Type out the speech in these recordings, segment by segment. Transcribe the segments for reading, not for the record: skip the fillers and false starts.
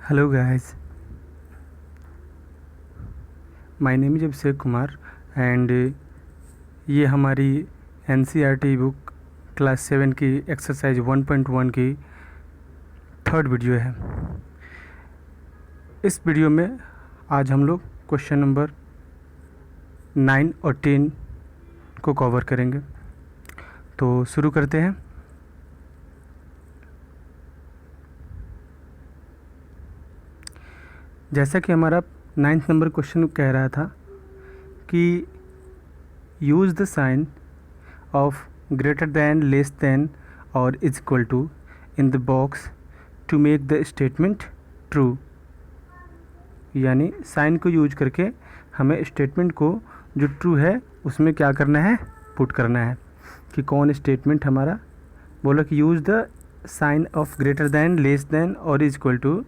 Hello guys, my name is Abhishek Kumar and ये हमारी NCERT book class 7 की एक्सरसाइज 1.1 की थर्ड वीडियो है। इस वीडियो में आज हम लोग क्वेश्चन नंबर 9 और 10 को कवर करेंगे। तो शुरू करते हैं। जैसा कि हमारा 9th नंबर क्वेश्चन कह रहा था कि use the sign of greater than, less than और is equal to in the box to make the statement true. यानी साइन को यूज करके हमें स्टेटमेंट को जो ट्रू है उसमें क्या करना है, पुट करना है। कि कौन स्टेटमेंट हमारा बोला कि use the sign of greater than, less than और is equal to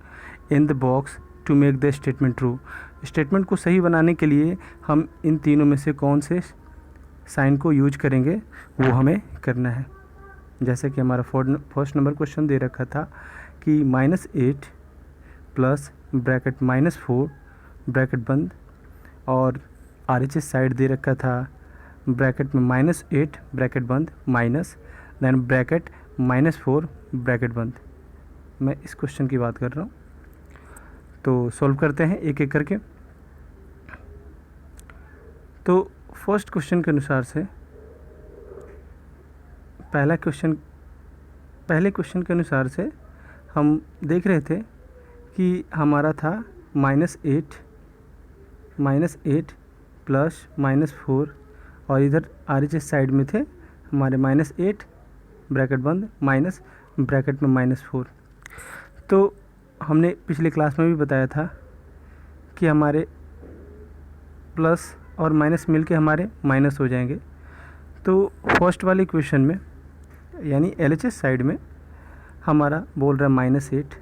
in the box to make the statement true. Statement को सही बनाने के लिए हम इन तीनों में से कौन से साइन को यूज करेंगे वो हमें करना है। जैसे कि हमारा फर्स्ट नंबर क्वेश्चन दे रखा था कि -8 प्लस ब्रैकेट -4 ब्रैकेट बंद और RHS साइड दे रखा था ब्रैकेट में -8 ब्रैकेट बंद माइनस देन ब्रैकेट -4 ब्रैकेट बंद। मैं इस क्वेश्चन की बात कर रहा हूँ। तो सॉल्व करते हैं एक एक करके। तो फर्स्ट क्वेश्चन के अनुसार से पहले क्वेश्चन के अनुसार से हम देख रहे थे कि हमारा था -8 प्लस -4 और इधर RHS साइड में थे हमारे -8 ब्रैकेट बंद माइनस ब्रैकेट में -4। तो हमने पिछले क्लास में भी बताया था कि हमारे प्लस और माइनस मिलके हमारे माइनस हो जाएंगे। तो फर्स्ट वाले क्वेश्चन में यानी LHS साइड में हमारा बोल रहा है -8,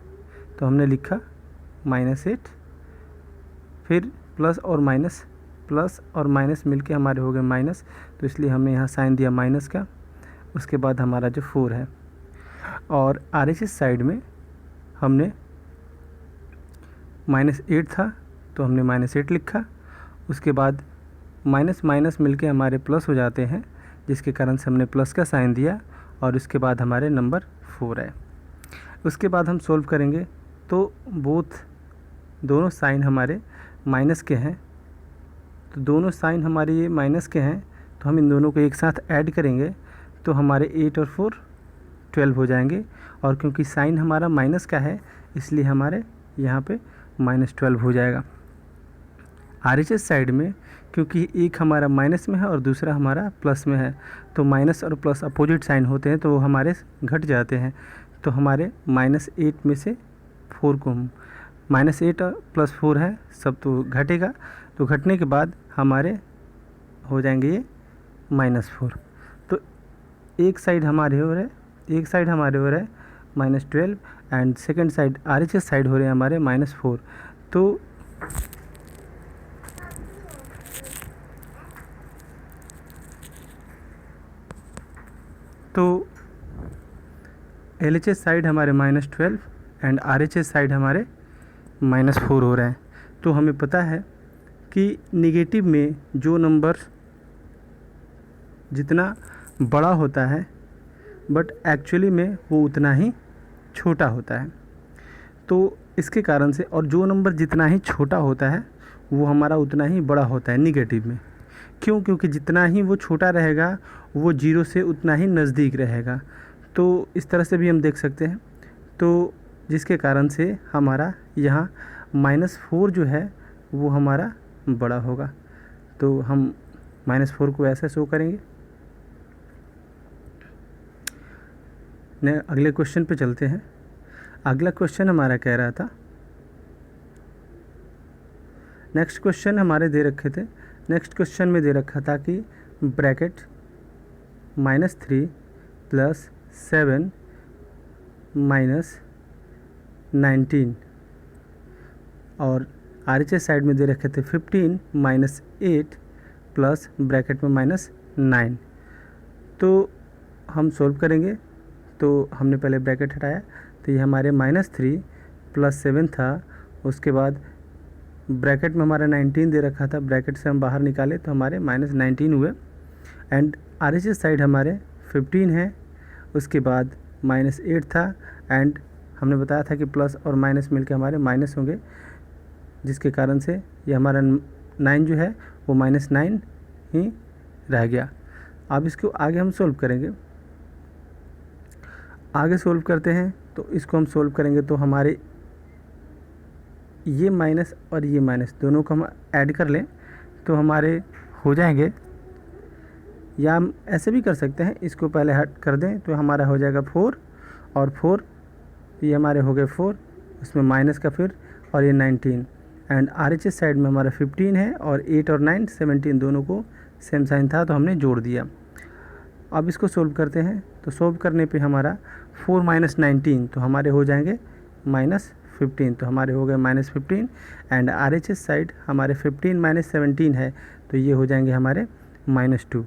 तो हमने लिखा -8, फिर प्लस और माइनस मिलके हमारे हो गए माइनस, तो इसलिए हमने यहाँ साइन दिया माइनस का। उसके बाद हमारा जो 4 है और RHS साइड में हमने -8 था तो हमने -8 लिखा। उसके बाद माइनस मिलके हमारे प्लस हो जाते हैं, जिसके कारण से हमने प्लस का साइन दिया और उसके बाद हमारे नंबर 4 है। उसके बाद हम सॉल्व करेंगे तो दोनों साइन हमारे माइनस के हैं, तो दोनों साइन हमारे ये माइनस के हैं, तो हम इन दोनों को एक साथ ऐड करेंगे तो हमारे 8 और 4 12 हो जाएंगे। और क्योंकि साइन हमारा माइनस का है इसलिए हमारे यहाँ पे -12 हो जाएगा। RHS साइड में क्योंकि एक हमारा माइनस में है और दूसरा हमारा प्लस में है, तो माइनस और प्लस अपोजिट साइन होते हैं तो वो हमारे घट जाते हैं। तो हमारे -8 में से 4 को हम -8 और +4 है सब तो घटेगा, तो घटने के बाद हमारे हो जाएंगे ये -4। तो एक साइड हमारे हो रहा है -12 and second side RHS side हो रहे हैं हमारे -4। तो LHS साइड हमारे -12 एंड RHS साइड हमारे -4 हो रहे हैं। तो हमें पता है कि निगेटिव में जो नंबर जितना बड़ा होता है बट एक्चुअली में वो उतना ही छोटा होता है। तो इसके कारण से और जो नंबर जितना ही छोटा होता है वो हमारा उतना ही बड़ा होता है निगेटिव में। क्यों? क्योंकि जितना ही वो छोटा रहेगा वो 0 से उतना ही नज़दीक रहेगा। तो इस तरह से भी हम देख सकते हैं। तो जिसके कारण से हमारा यहाँ -4 जो है वो हमारा बड़ा होगा। तो हम -4 को ऐसे शो करेंगे। अगले क्वेश्चन पे चलते हैं। अगला क्वेश्चन हमारा कह रहा था, नेक्स्ट क्वेश्चन हमारे दे रखे थे। नेक्स्ट क्वेश्चन में दे रखा था कि ब्रैकेट -3 प्लस 7 माइनस 19 और RHS साइड में दे रखे थे 15 -8 प्लस ब्रैकेट में -9। तो हम सॉल्व करेंगे। तो हमने पहले ब्रैकेट हटाया, तो ये हमारे -3 +7 था, उसके बाद ब्रैकेट में हमारा 19 दे रखा था, ब्रैकेट से हम बाहर निकाले तो हमारे -19 हुए। एंड RHS साइड हमारे 15 है, उसके बाद -8 था, एंड हमने बताया था कि प्लस और माइनस मिलके हमारे माइनस होंगे, जिसके कारण से ये हमारा 9 जो है वो -9 ही रह गया। अब इसको आगे हम सोल्व करेंगे, आगे सोल्व करते हैं। तो इसको हम सोल्व करेंगे तो हमारे ये माइनस और ये माइनस दोनों को हम ऐड कर लें तो हमारे हो जाएंगे, या हम ऐसे भी कर सकते हैं, इसको पहले हट कर दें तो हमारा हो जाएगा 4 और 4, ये हमारे हो गए 4, उसमें माइनस का फिर और ये 19। एंड RHS साइड में हमारा 15 है और 8 और 9 17 दोनों को सेम साइन था तो हमने जोड़ दिया। अब इसको सोल्व करते हैं, तो सोल्व करने पे हमारा 4 - 19 तो हमारे हो जाएंगे -15, तो हमारे हो गए -15। एंड RHS साइड हमारे 15 - 17 है तो ये हो जाएंगे हमारे -2।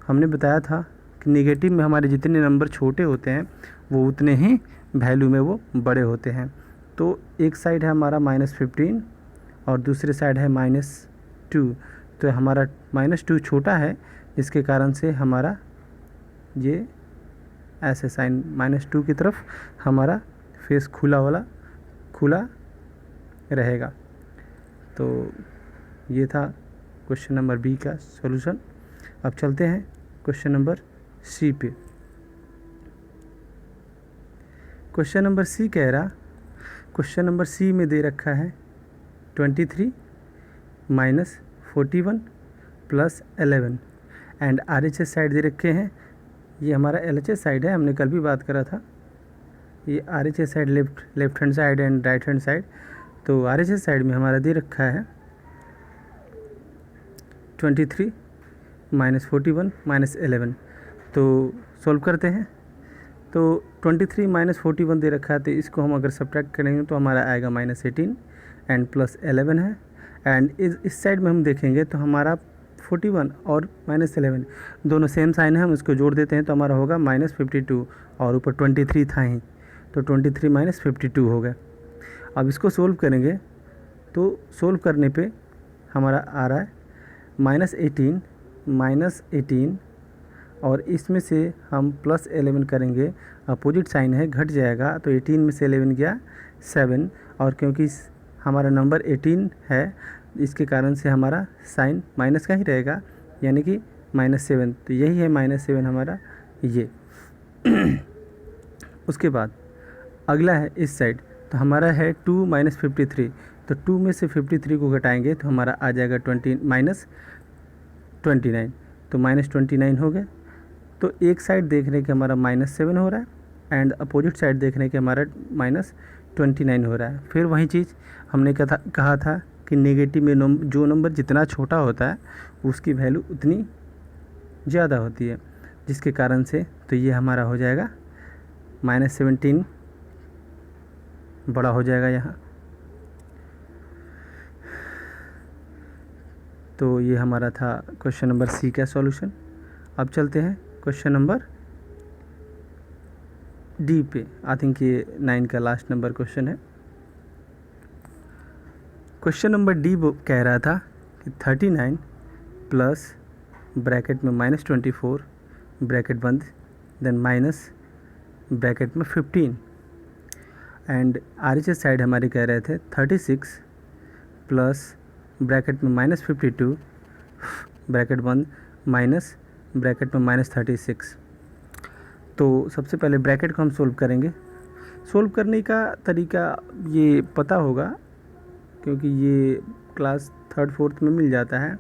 हमने बताया था कि नेगेटिव में हमारे जितने नंबर छोटे होते हैं वो उतने ही वैल्यू में वो बड़े होते हैं। तो एक साइड है हमारा -15 और दूसरे साइड है -2, तो हमारा -2 छोटा है, जिसके कारण से हमारा ये ऐसे साइन -2 की तरफ हमारा फेस खुला रहेगा। तो ये था क्वेश्चन नंबर बी का सॉल्यूशन। अब चलते हैं क्वेश्चन नंबर सी पे। क्वेश्चन नंबर सी कह रहा, क्वेश्चन नंबर सी में दे रखा है 23 - 41 + 11 एंड RHS साइड दे रखे हैं। ये हमारा LHS साइड है, हमने कल भी बात करा था। ये RHS side left hand side and right hand side. तो RHS साइड में हमारा दे रखा है 23 - 41 - 11। तो सॉल्व करते हैं। तो 23 - 41 दे रखा है, तो इसको हम अगर सब्ट्रैक्ट करेंगे तो हमारा आएगा -18 एंड +11 है। एंड इस साइड में हम देखेंगे तो हमारा 41 और -11 दोनों सेम साइन है, हम इसको जोड़ देते हैं तो हमारा होगा -52 और ऊपर 23 था ही, तो 23 - 52 हो गया। अब इसको सोल्व करेंगे तो सोल्व करने पे हमारा आ रहा है -18 और इसमें से हम +11 करेंगे, अपोजिट साइन है घट जाएगा, तो 18 में से 11 गया 7, और क्योंकि हमारा नंबर 18 है इसके कारण से हमारा साइन माइनस का ही रहेगा, यानी कि -7, तो यही है -7 हमारा ये। उसके बाद अगला है इस साइड, तो हमारा है 2 - 53, तो 2 में से 53 को घटाएंगे तो हमारा आ जाएगा -29, तो -29 हो गया। तो एक साइड देखने के हमारा -7 हो रहा है एंड अपोजिट साइड देखने के हमारा -29 हो रहा है। फिर वही चीज़ हमने कहा था कि नेगेटिव में जो नंबर जितना छोटा होता है उसकी वैल्यू उतनी ज़्यादा होती है, जिसके कारण से तो ये हमारा हो जाएगा -17 बड़ा हो जाएगा यहाँ। तो ये हमारा था क्वेश्चन नंबर सी का सॉल्यूशन। अब चलते हैं क्वेश्चन नंबर डी पे। आई थिंक ये 9 का लास्ट नंबर क्वेश्चन है। क्वेश्चन नंबर डी कह रहा था कि 39 प्लस ब्रैकेट में -24 ब्रैकेट बंद, देन माइनस ब्रैकेट में 15 एंड RHS साइड हमारी कह रहे थे 36 प्लस ब्रैकेट में -52 ब्रैकेट बंद माइनस ब्रैकेट में -36। तो सबसे पहले ब्रैकेट को हम सोल्व करेंगे। सोल्व करने का तरीका ये पता होगा क्योंकि ये क्लास 3rd 4th में मिल जाता है।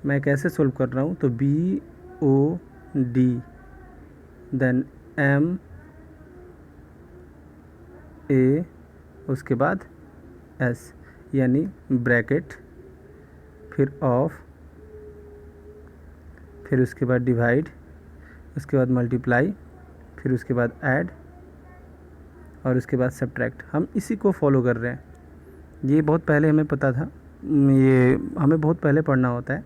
मैं कैसे सोल्व कर रहा हूँ, तो BOD देन MA उसके बाद S, यानी ब्रैकेट फिर ऑफ, फिर उसके बाद डिवाइड, उसके बाद मल्टीप्लाई, फिर उसके बाद ऐड और उसके बाद सब्ट्रैक्ट। हम इसी को फॉलो कर रहे हैं। ये बहुत पहले हमें पता था, ये हमें बहुत पहले पढ़ना होता है,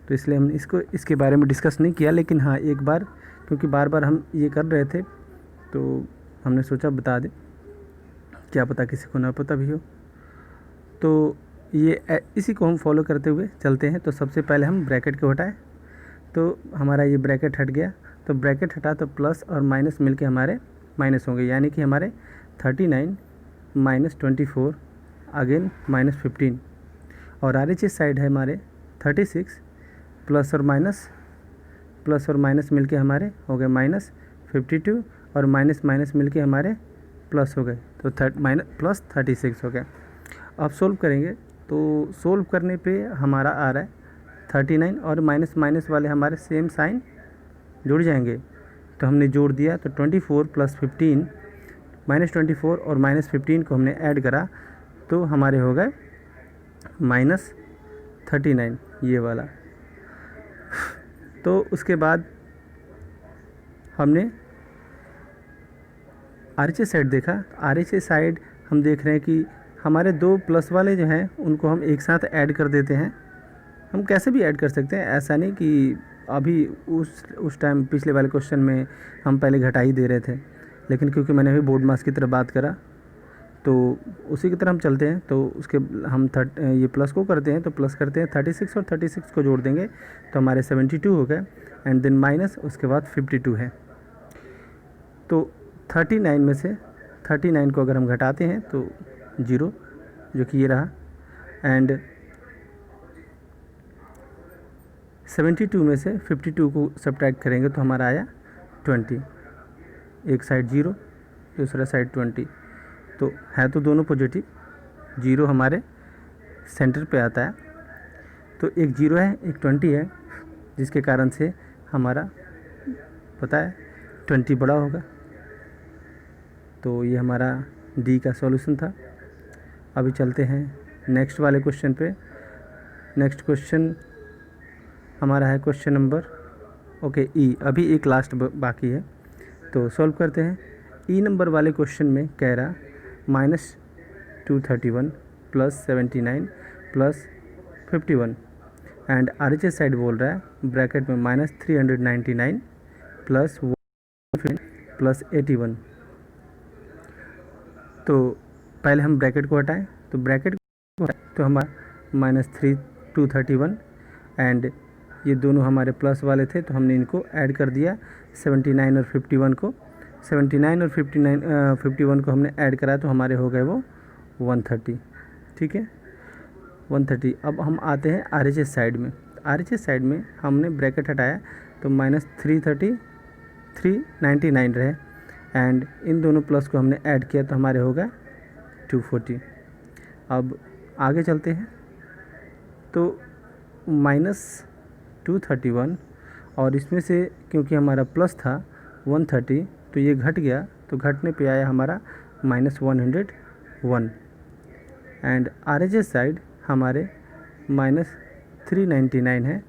तो इसलिए हम इसके बारे में डिस्कस नहीं किया। लेकिन हाँ, एक बार क्योंकि बार बार हम ये कर रहे थे तो हमने सोचा बता दें। क्या पता किसी को ना पता भी हो। तो ये इसी को हम फॉलो करते हुए चलते हैं। तो सबसे पहले हम ब्रैकेट को हटाएं, तो हमारा ये ब्रैकेट हट गया। तो ब्रैकेट हटा तो प्लस और माइनस मिलके हमारे माइनस होंगे, यानी कि हमारे 39 माइनस 24 अगेन माइनस 15, और आर एच एस साइड है हमारे 36 प्लस और माइनस मिलके हमारे हो गए माइनस 52, और माइनस माइनस मिलके हमारे प्लस हो गए, तो प्लस 36 हो गया। अब सोल्व करेंगे, तो सोल्व करने पे हमारा आ रहा है 39, और माइनस माइनस वाले हमारे सेम साइन जुड़ जाएंगे। तो हमने जोड़ दिया, तो 24 प्लस 15 माइनस 24 और माइनस 15 को हमने ऐड करा, तो हमारे हो गए माइनस 39 ये वाला। तो उसके बाद हमने आर एच ए साइड देखा। आर एच ए साइड हम देख रहे हैं कि हमारे दो प्लस वाले जो हैं उनको हम एक साथ ऐड कर देते हैं। हम कैसे भी ऐड कर सकते हैं, ऐसा नहीं कि अभी उस टाइम पिछले वाले क्वेश्चन में हम पहले घटा ही दे रहे थे, लेकिन क्योंकि मैंने अभी बोर्ड मास की तरफ बात करा तो उसी की तरह हम चलते हैं। तो उसके हम ये प्लस को करते हैं, तो प्लस करते हैं 36 और 36 को जोड़ देंगे तो हमारे 72 हो गए, एंड देन माइनस उसके बाद 52 है। तो 39 में से 39 को अगर हम घटाते हैं तो 0, जो कि ये रहा, एंड 72 में से 52 को सब्ट्रैक्ट करेंगे तो हमारा आया 20। एक साइड 0, दूसरा साइड 20, तो है तो दोनों पॉजिटिव। 0 हमारे सेंटर पे आता है, तो एक 0 है एक 20 है, जिसके कारण से हमारा पता है 20 बड़ा होगा। तो ये हमारा डी का सॉल्यूशन था। अभी चलते हैं नेक्स्ट वाले क्वेश्चन पे। नेक्स्ट क्वेश्चन हमारा है क्वेश्चन नंबर ई। अभी एक लास्ट बाकी है, तो सॉल्व करते हैं। ई नंबर वाले क्वेश्चन में कह रहा -231 plus 79 plus 51, and R H S side बोल रहा है ब्रैकेट में -399 प्लस 81। तो पहले हम ब्रैकेट को हटाएं, तो ब्रैकेट को तो हमारा -231, एंड ये दोनों हमारे प्लस वाले थे तो हमने इनको ऐड कर दिया 79 और 51 को। 79 और 51 को हमने ऐड करा तो हमारे हो गए वो 130। ठीक है, 130। अब हम आते हैं आर एच एस साइड में। आर एच एस साइड में हमने ब्रैकेट हटाया तो -399 रहे, एंड इन दोनों प्लस को हमने ऐड किया तो हमारे हो गए 240। अब आगे चलते हैं, तो -231 और इसमें से क्योंकि हमारा प्लस था 130 तो ये घट गया, तो घटने पे आया हमारा -101, and R H S side हमारे -399 है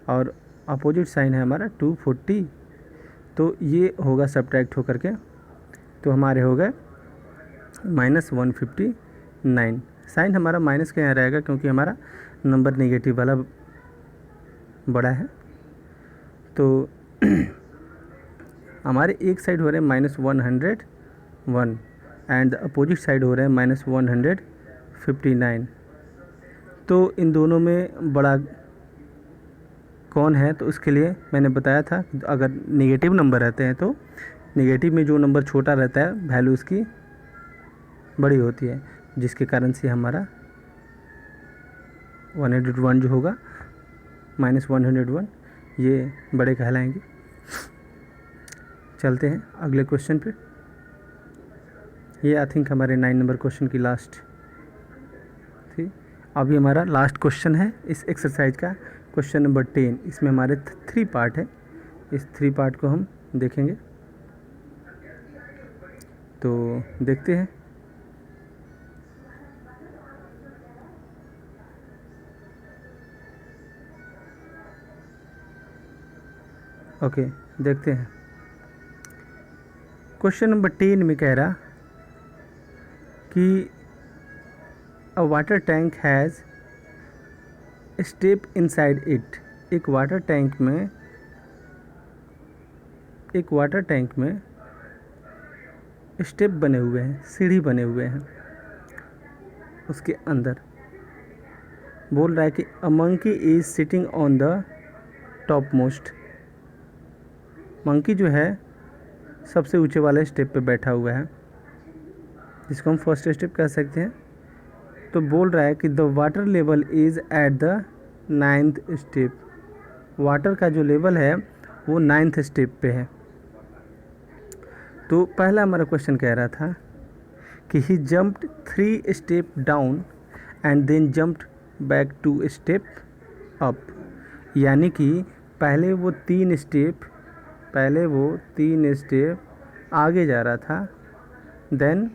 और अपोजिट साइन है हमारा 240। तो ये होगा सब्ट्रैक्ट होकर के, तो हमारे हो गए -159। साइन हमारा माइनस का यहाँ रहेगा क्योंकि हमारा नंबर नेगेटिव वाला बड़ा है। तो हमारे एक साइड हो रहे हैं -101 एंड अपोजिट साइड हो रहे हैं -159। तो इन दोनों में बड़ा कौन है, तो उसके लिए मैंने बताया था अगर नेगेटिव नंबर रहते हैं तो नेगेटिव में जो नंबर छोटा रहता है वैल्यू उसकी बड़ी होती है, जिसके कारण से हमारा 101 जो होगा -101 ये बड़े कहलाएंगे। चलते हैं अगले क्वेश्चन पे। ये आई थिंक हमारे 9 नंबर क्वेश्चन की लास्ट थी। अभी हमारा लास्ट क्वेश्चन है इस एक्सरसाइज का, क्वेश्चन नंबर 10। इसमें हमारे 3 पार्ट है, इस 3 पार्ट को हम देखेंगे। तो देखते हैं। ओके, देखते हैं। क्वेश्चन नंबर 10 में कह रहा कि अ water tank has step inside it. एक वाटर टैंक में स्टेप बने हुए हैं, सीढ़ी बने हुए हैं, उसके अंदर बोल रहा है कि a monkey is sitting on the top most. Monkey जो है सबसे ऊंचे वाले स्टेप पे बैठा हुआ है, जिसको हम फर्स्ट स्टेप कह सकते हैं। तो बोल रहा है कि the water level is at the 9th step. Water का जो लेवल है वो 9th स्टेप पे है। तो पहला हमारा क्वेश्चन कह रहा था कि he jumped 3 step down and then jumped back 2 step up, यानी कि पहले वो 3 स्टेप आगे जा रहा था, देन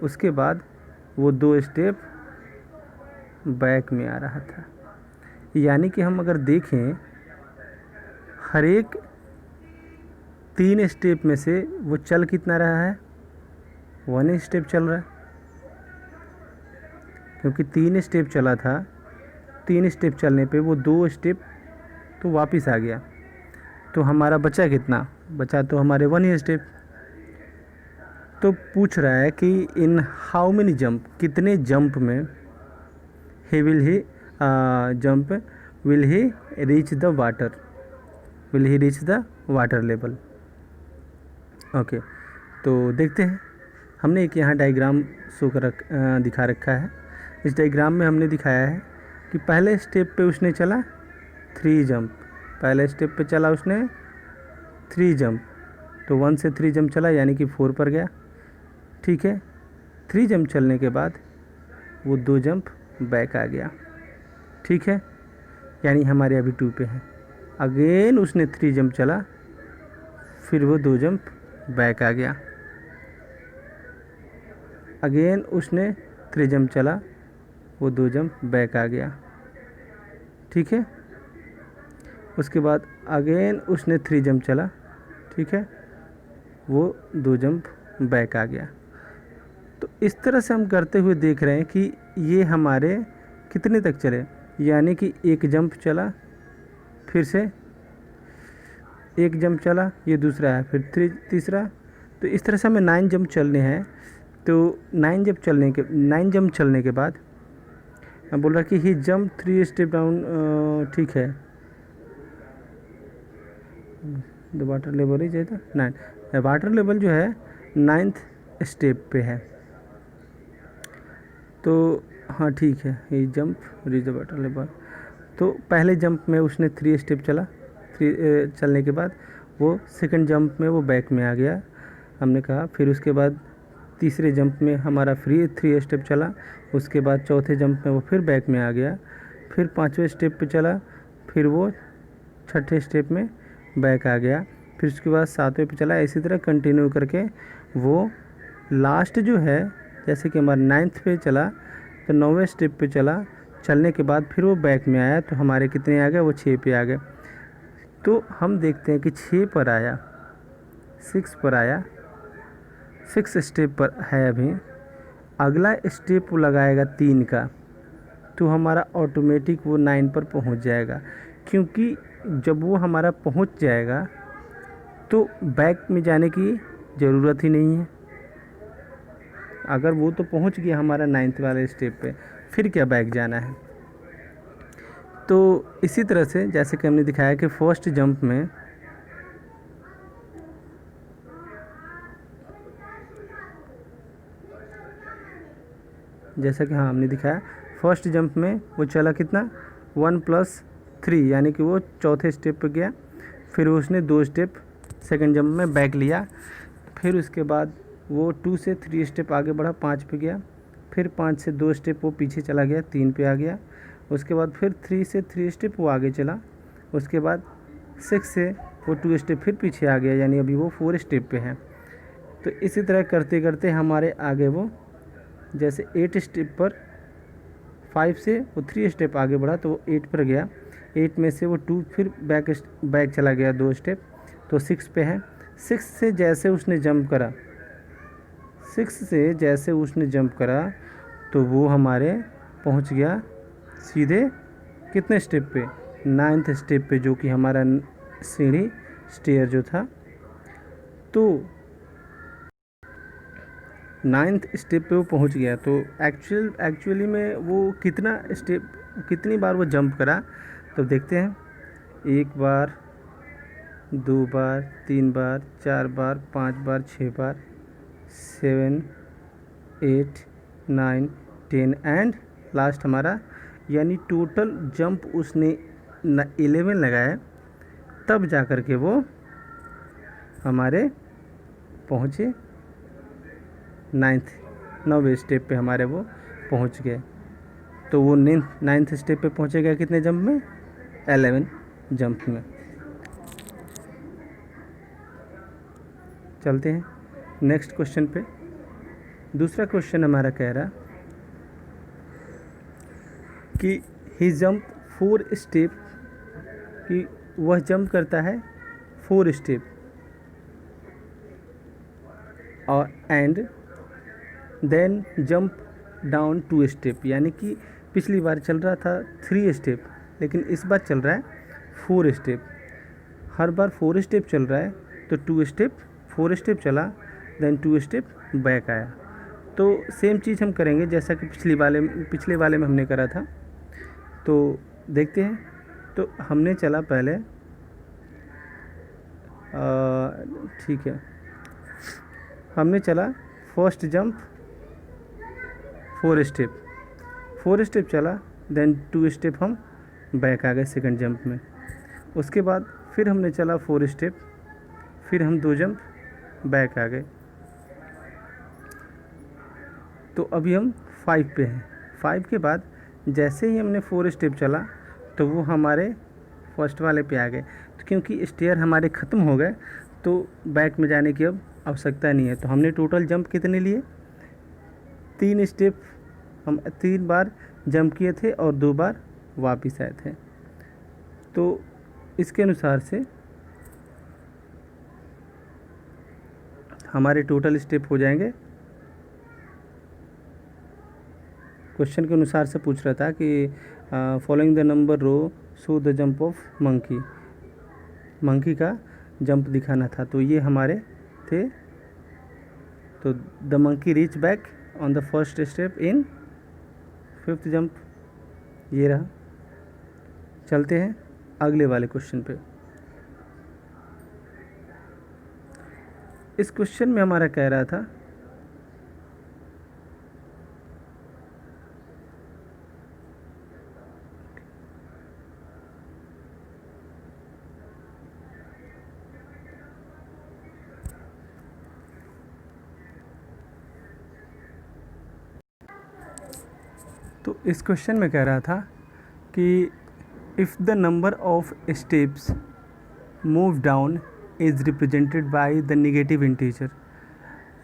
उसके बाद वो 2 स्टेप बैक में आ रहा था। यानी कि हम अगर देखें हर एक 3 स्टेप में से वो चल कितना रहा है, 1 स्टेप चल रहा है, क्योंकि 3 स्टेप चला था। 3 स्टेप चलने पे वो 2 स्टेप तो वापस आ गया, तो हमारा बचा कितना, बचा तो हमारे 1 स्टेप। तो पूछ रहा है कि इन हाउ मेनी जंप, कितने जंप में will he reach the water level. Okay, तो देखते हैं। हमने एक यहाँ डायग्राम दिखा रखा है। इस डायग्राम में हमने दिखाया है कि पहले स्टेप पे उसने चला 3 जंप, पहले स्टेप पे चला उसने 3 जंप, तो 1 से 3 जंप चला यानी कि 4 पर गया। ठीक है, 3 जंप चलने के बाद वो 2 जंप बैक आ गया। ठीक है, यानी हमारे अभी 2 पे है। अगेन उसने 3 जंप चला, फिर वो 2 जंप बैक आ गया। अगेन उसने 3 जंप चला, वो 2 जंप बैक आ गया। ठीक है, उसके बाद अगेन उसने 3 जंप चला, ठीक है, वो 2 जंप बैक आ गया। तो इस तरह से हम करते हुए देख रहे हैं कि ये हमारे कितने तक चले, यानी कि 1 जंप चला, फिर से 1 जंप चला, ये दूसरा है, फिर तीसरा। तो इस तरह से हमें 9 जंप चलने हैं। तो 9 जंप चलने के बाद मैं बोल रहा कि ही जंप 3 स्टेप डाउन। ठीक है, द वाटर लेवल ही चाहिए था 9। वाटर लेवल जो है 9th स्टेप पे है। तो हाँ ठीक है, ये jump reach the water level. तो पहले जंप में उसने 3 स्टेप चला, 3 चलने के बाद वो सेकंड जंप में वो बैक में आ गया, हमने कहा। फिर उसके बाद तीसरे जंप में हमारा 3 स्टेप चला, उसके बाद चौथे जंप में वो फिर बैक में आ गया, फिर 5वें स्टेप पे चला, फिर वो 6ठे स्टेप में बैक आ गया, फिर उसके बाद 7वें पे चला। इसी तरह कंटिन्यू करके वो लास्ट जो है, जैसे कि हमारा 9th पे चला तो 9वें स्टेप पे चला, चलने के बाद फिर वो बैक में आया, तो हमारे कितने आ गए, वो 6 पे आ गए। तो हम देखते हैं कि 6 पर आया, 6 पर आया, 6 स्टेप पर है अभी। अगला स्टेप वो लगाएगा 3 का, तो हमारा ऑटोमेटिक वो 9 पर पहुंच जाएगा, क्योंकि जब वो हमारा पहुंच जाएगा तो बैक में जाने की ज़रूरत ही नहीं है। अगर वो तो पहुंच गया हमारा 9th वाले स्टेप पे, फिर क्या बैक जाना है। तो इसी तरह से जैसे कि हमने दिखाया कि फर्स्ट जंप में जैसा कि हाँ हमने दिखाया, फर्स्ट जंप में वो चला कितना, 1 + 3, यानी कि वो चौथे स्टेप पे गया। फिर उसने 2 स्टेप सेकंड जंप में बैक लिया। फिर उसके बाद वो 2 से 3 स्टेप आगे बढ़ा, 5 पे गया। फिर 5 से 2 स्टेप वो पीछे चला गया, 3 पे आ गया। उसके बाद फिर 3 से 3 स्टेप वो आगे चला। उसके बाद 6 से वो 2 स्टेप फिर पीछे आ गया, यानी अभी वो 4 स्टेप पे है। तो इसी तरह करते करते हमारे आगे वो जैसे 8 स्टेप पर, 5 से वो 3 स्टेप आगे बढ़ा तो वो 8 पर गया। 8 में से वो 2 फिर बैक चला गया 2 स्टेप, तो 6 पे है। 6 से जैसे उसने जंप करा तो वो हमारे पहुंच गया सीधे कितने स्टेप पे, 9th स्टेप पे, जो कि हमारा सीढ़ी स्टेयर जो था। तो नाइन्थ स्टेप पे वो पहुंच गया, तो एक्चुअली में वो कितनी बार वो जंप करा, तो देखते हैं। 1 बार, 2 बार, 3 बार, 4 बार, 5 बार, 6 बार, 7, 8, 9, 10 एंड लास्ट हमारा, यानी टोटल जंप उसने 11 लगाया, तब जा कर के वो हमारे पहुँचे 9वें स्टेप पे हमारे वो पहुँच गए। तो वो 9th स्टेप पे पहुँचेगा कितने जंप में? 11 जंप में। चलते हैं नेक्स्ट क्वेश्चन पे। दूसरा क्वेश्चन हमारा कह रहा कि ही जंप 4 स्टेप, कि वह जंप करता है 4 स्टेप और and then jump down 2 step, यानी कि पिछली बार चल रहा था 3 स्टेप, लेकिन इस बार चल रहा है 4 स्टेप। हर बार 4 स्टेप चल रहा है, तो 4 स्टेप चला, देन 2 स्टेप बैक आया। तो सेम चीज़ हम करेंगे जैसा कि पिछले वाले में हमने करा था। तो देखते हैं। तो हमने चला पहले, ठीक है, हमने चला फर्स्ट जंप 4 स्टेप चला, देन 2 स्टेप हम बैक आ गए सेकंड जंप में। उसके बाद फिर हमने चला 4 स्टेप, फिर हम 2 जंप बैक आ गए। तो अभी हम 5 पे हैं। 5 के बाद जैसे ही हमने 4 स्टेप चला, तो वो हमारे फर्स्ट वाले पे आ गए। तो क्योंकि स्टेयर हमारे ख़त्म हो गए, तो बैक में जाने की अब आवश्यकता नहीं है। तो हमने टोटल जंप कितने लिए? 3 स्टेप हम 3 बार जंप किए थे और 2 बार वापस आए थे। तो इसके अनुसार से हमारे टोटल स्टेप हो जाएंगे, क्वेश्चन के अनुसार से पूछ रहा था कि following the number row show the jump of monkey का जंप दिखाना था। तो ये हमारे थे। तो the monkey reach back on the first step in 5th jump, ये रहा। चलते हैं अगले वाले क्वेश्चन पे। इस क्वेश्चन में हमारा कह रहा था तो इस क्वेश्चन में कह रहा था कि if the number of steps move down is represented by the negative integer,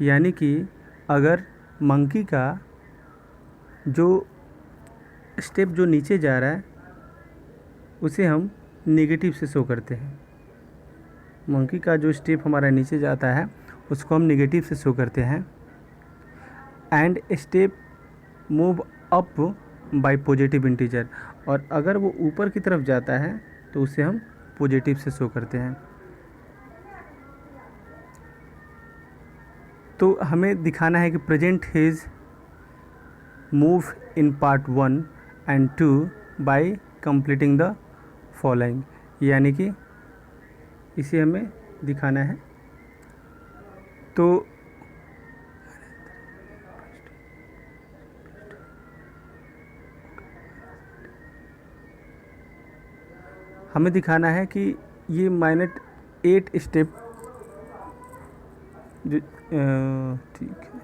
यानी कि अगर मंकी का जो स्टेप जो नीचे जा रहा है उसे हम नेगेटिव से शो करते हैं। मंकी का जो स्टेप हमारा नीचे जाता है उसको हम नेगेटिव से शो करते हैं। And step move up by positive integer, और अगर वो ऊपर की तरफ जाता है तो उसे हम पॉजिटिव से शो करते हैं। तो हमें दिखाना है कि present his move in part 1 and 2 bye completing the following, यानी कि इसे हमें दिखाना है। तो हमें दिखाना है कि ये -8 स्टेप जो ठीक है,